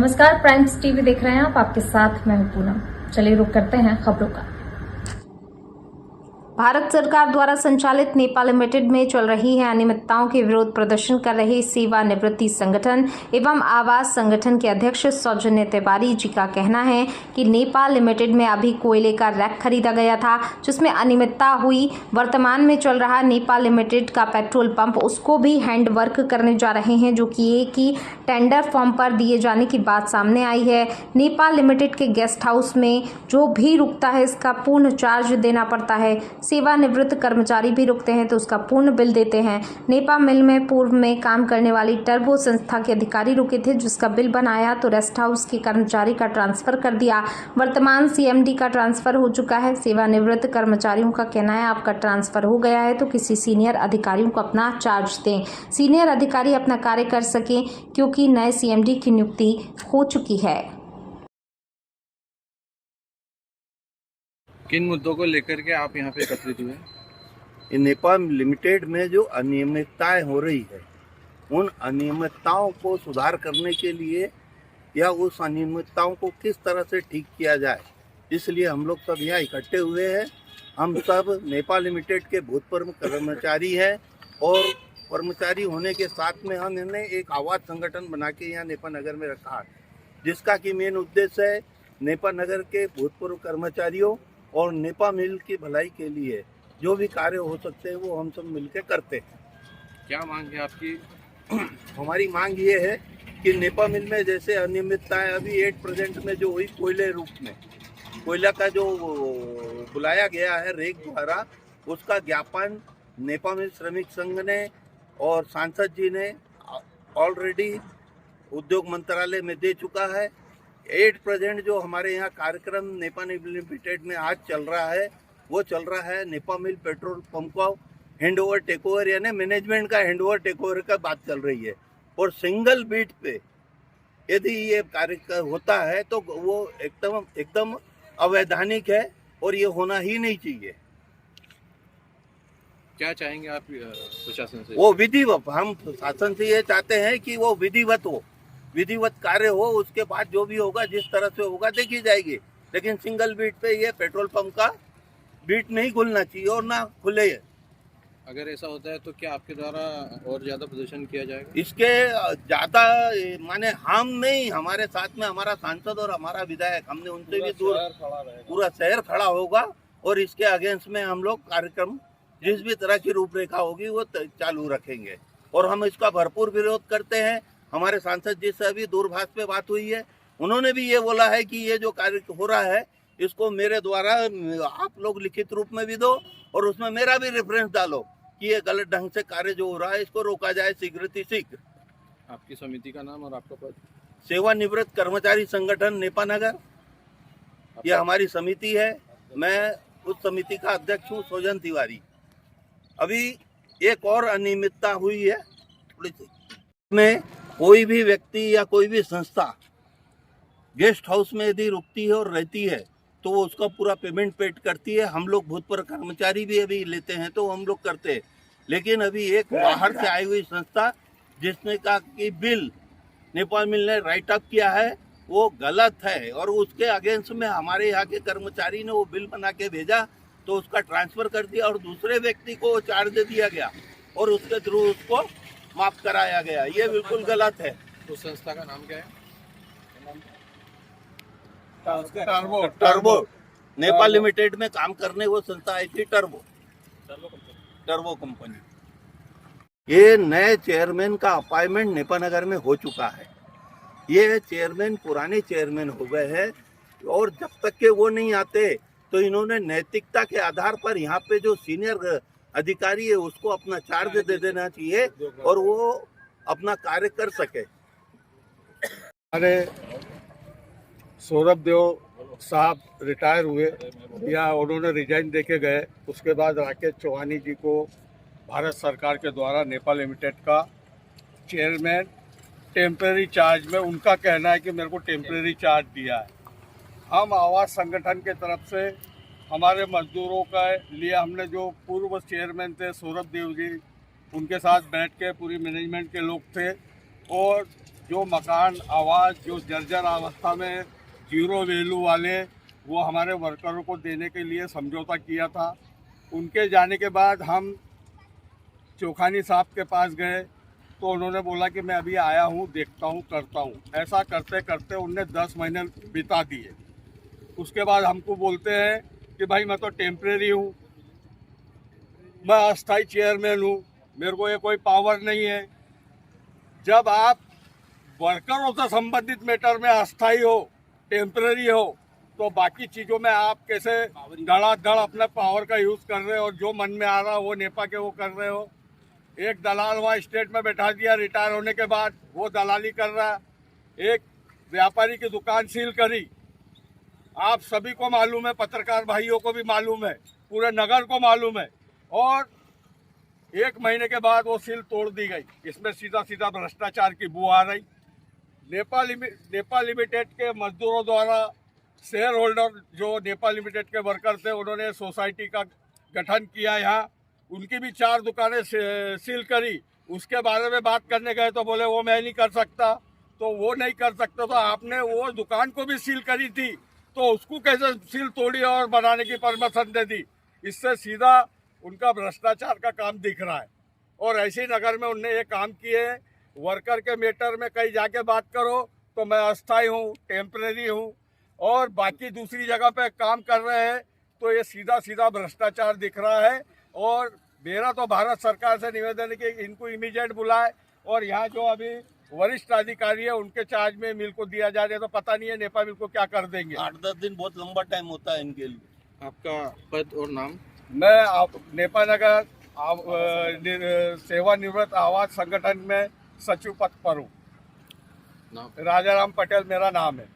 नमस्कार, primes TV देख रहे हैं आप। आपके साथ मैं हूं पूनम। चलिए रुक करते हैं खबरों का। भारत सरकार द्वारा संचालित नेपाल लिमिटेड में चल रही है अनियमितताओं के विरोध प्रदर्शन कर रहे सेवानिवृत्ति संगठन एवं आवास संगठन के अध्यक्ष सौजन्य तिवारी जी का कहना है कि नेपाल लिमिटेड में अभी कोयले का रैक खरीदा गया था जिसमें अनियमितता हुई। वर्तमान में चल रहा नेपाल लिमिटेड का पेट्रोल पंप उसको भी हैंड वर्क करने जा रहे हैं, जो कि एक ही टेंडर फॉर्म पर दिए जाने की बात सामने आई है। नेपाल लिमिटेड के गेस्ट हाउस में जो भी रुकता है इसका पूर्ण चार्ज देना पड़ता है। सेवानिवृत्त कर्मचारी भी रुकते हैं तो उसका पूर्ण बिल देते हैं। नेपा मिल में पूर्व में काम करने वाली टर्बो संस्था के अधिकारी रुके थे, जिसका बिल बनाया तो रेस्ट हाउस के कर्मचारी का ट्रांसफर कर दिया। वर्तमान सीएमडी का ट्रांसफर हो चुका है। सेवानिवृत्त कर्मचारियों का कहना है आपका ट्रांसफर हो गया है तो किसी सीनियर अधिकारियों को अपना चार्ज दें, सीनियर अधिकारी अपना कार्य कर सकें, क्योंकि नए सीएमडी की नियुक्ति हो चुकी है। किन मुद्दों को लेकर के आप यहाँ पे एकत्रित हुए? नेपाल लिमिटेड में जो अनियमितताएं हो रही है, उन अनियमितताओं को सुधार करने के लिए या उस अनियमितताओं को किस तरह से ठीक किया जाए, इसलिए हम लोग सब यहाँ इकट्ठे हुए हैं। हम सब नेपाल लिमिटेड के भूतपूर्व कर्मचारी हैं और कर्मचारी होने के साथ में हमने एक आवाज संगठन बना के यहाँ नेपाल नगर में रखा है, जिसका कि मेन उद्देश्य है नेपाल नगर के भूतपूर्व कर्मचारियों और नेपा मिल की भलाई के लिए जो भी कार्य हो सकते हैं वो हम सब मिलकर करते हैं। क्या मांग है आपकी? हमारी मांग ये है कि नेपा मिल में जैसे अनियमितताएं अभी 8% में जो हुई कोयले रूप में, कोयला का जो बुलाया गया है रेक द्वारा, उसका ज्ञापन नेपा मिल श्रमिक संघ ने और सांसद जी ने ऑलरेडी उद्योग मंत्रालय में दे चुका है। 8% जो हमारे यहाँ कार्यक्रम नेपाल लिमिटेड में आज चल रहा है, वो चल रहा है नेपा मिल पेट्रोल पंप का हैंड ओवर टेक ओवर, यानी मैनेजमेंट का हैंड ओवर टेक ओवर का बात चल रही है। और सिंगल बीट पे यदि ये कार्य होता है तो वो एकदम अवैधानिक है और ये होना ही नहीं चाहिए। क्या चाहेंगे आप प्रशासन से? वो विधिवत, हम शासन से ये चाहते हैं कि वो विधिवत हो, विधिवत कार्य हो, उसके बाद जो भी होगा जिस तरह से होगा देखी जाएगी। लेकिन सिंगल बीट पे ये पेट्रोल पंप का बीट नहीं खुलना चाहिए और ना खुले। अगर ऐसा होता है तो क्या आपके द्वारा और ज्यादा प्रदर्शन किया जाएगा? इसके ज्यादा माने हम नहीं, हमारे साथ में हमारा सांसद और हमारा विधायक, हमने उनसे भी दूर पूरा शहर खड़ा होगा और इसके अगेंस्ट में हम लोग कार्यक्रम जिस भी तरह की रूपरेखा होगी वो चालू रखेंगे और हम इसका भरपूर विरोध करते हैं। हमारे सांसद जी से अभी दूरभाष पे बात हुई है, उन्होंने भी ये बोला है कि ये जो कार्य हो रहा है इसको मेरे द्वारा आप लोग लिखित रूप में भी दो और उसमें मेरा भी रेफरेंस डालो कि ये गलत ढंग से कार्य जो हो रहा है इसको रोका जाए शीघ्र। आपकी समिति का नाम और आपका पद? सेवानिवृत्त कर्मचारी संगठन नेपा नगर, ये हमारी समिति है। मैं उस समिति का अध्यक्ष हूँ, सौजन तिवारी। अभी एक और अनियमितता हुई है थोड़ी सी में, कोई भी व्यक्ति या कोई भी संस्था गेस्ट हाउस में यदि रुकती है और रहती है तो वो उसका पूरा पेमेंट पेड करती है। हम लोग भूतपूर्व कर्मचारी भी अभी लेते हैं तो हम लोग करते हैं। लेकिन अभी एक बाहर से आई हुई संस्था जिसने कहा कि बिल नेपाल मिल ने राइट अप किया है वो गलत है और उसके अगेंस्ट में हमारे यहाँ के कर्मचारी ने वो बिल बना के भेजा तो उसका ट्रांसफर कर दिया और दूसरे व्यक्ति को चार्ज दे दिया गया और उसके थ्रू उसको माफ कराया गया। ये बिल्कुल गलत है। तो संस्था का नाम क्या है? टर्बो नेपाल लिमिटेड में काम करने वो संस्था आई थी, टर्बो कंपनी। ये नए चेयरमैन का अपॉइंटमेंट नेपाल नगर में हो चुका है। ये चेयरमैन पुराने चेयरमैन हो गए हैं और जब तक के वो नहीं आते तो इन्होंने नैतिकता के आधार पर यहाँ पे जो सीनियर अधिकारी है उसको अपना चार्ज दे देना चाहिए और वो अपना कार्य कर सके। अरे सौरभ देव साहब रिटायर हुए या उन्होंने रिजाइन देके गए, उसके बाद राकेश चौहानी जी को भारत सरकार के द्वारा नेपाल लिमिटेड का चेयरमैन टेम्परेरी चार्ज में, उनका कहना है कि मेरे को टेम्परेरी चार्ज दिया है। हम आवास संगठन के तरफ से हमारे मजदूरों का लिए हमने जो पूर्व चेयरमैन थे सौरभ देव जी, उनके साथ बैठ के पूरी मैनेजमेंट के लोग थे और जो मकान आवास जो जर्जर अवस्था में जीरो वैल्यू वाले वो हमारे वर्करों को देने के लिए समझौता किया था। उनके जाने के बाद हम चोखानी साहब के पास गए तो उन्होंने बोला कि मैं अभी आया हूँ, देखता हूँ, करता हूँ। ऐसा करते करते उनने 10 महीने बिता दिए। उसके बाद हमको बोलते हैं कि भाई मैं तो टेम्परेरी हूँ, मैं अस्थाई चेयरमैन हूँ, मेरे को ये कोई पावर नहीं है। जब आप वर्करों से संबंधित मैटर में अस्थाई हो, टेम्परेरी हो, तो बाकी चीज़ों में आप कैसे धड़ाधड़ अपने पावर का यूज़ कर रहे हो और जो मन में आ रहा वो नेपा के वो कर रहे हो। एक दलाल वहाँ स्टेट में बैठा दिया, रिटायर होने के बाद वो दलाली कर रहा। एक व्यापारी की दुकान सील करी, आप सभी को मालूम है, पत्रकार भाइयों को भी मालूम है, पूरे नगर को मालूम है। और 1 महीने के बाद वो सील तोड़ दी गई। इसमें सीधा सीधा भ्रष्टाचार की बू आ रही। नेपा लिमिटेड के मजदूरों द्वारा शेयर होल्डर जो नेपा लिमिटेड के वर्कर थे उन्होंने सोसाइटी का गठन किया। यहाँ उनकी भी 4 दुकानें सील करी। उसके बारे में बात करने गए तो बोले वो मैं नहीं कर सकता, तो वो नहीं कर सकता तो आपने वो दुकान को भी सील करी थी, तो उसको कैसे सील तोड़ी और बनाने की परमिशन दे दी। इससे सीधा उनका भ्रष्टाचार का काम दिख रहा है। और ऐसे नगर में उनने ये काम किए। वर्कर के मैटर में कहीं जाके बात करो तो मैं अस्थाई हूँ, टेम्परेरी हूँ, और बाकी दूसरी जगह पे काम कर रहे हैं, तो ये सीधा सीधा भ्रष्टाचार दिख रहा है। और मेरा तो भारत सरकार से निवेदन है कि इनको इमीडिएट बुलाए और यहाँ जो अभी वरिष्ठ अधिकारी है उनके चार्ज में मिल को दिया जाए। तो पता नहीं है नेपा मिल को क्या कर देंगे। 8-10 दिन बहुत लंबा टाइम होता है इनके लिए। आपका पद और नाम? मैं नेपा नगर सेवानिवृत्त आवास संगठन में सचिव पद पर हूँ। नाम? राजाराम पटेल मेरा नाम है।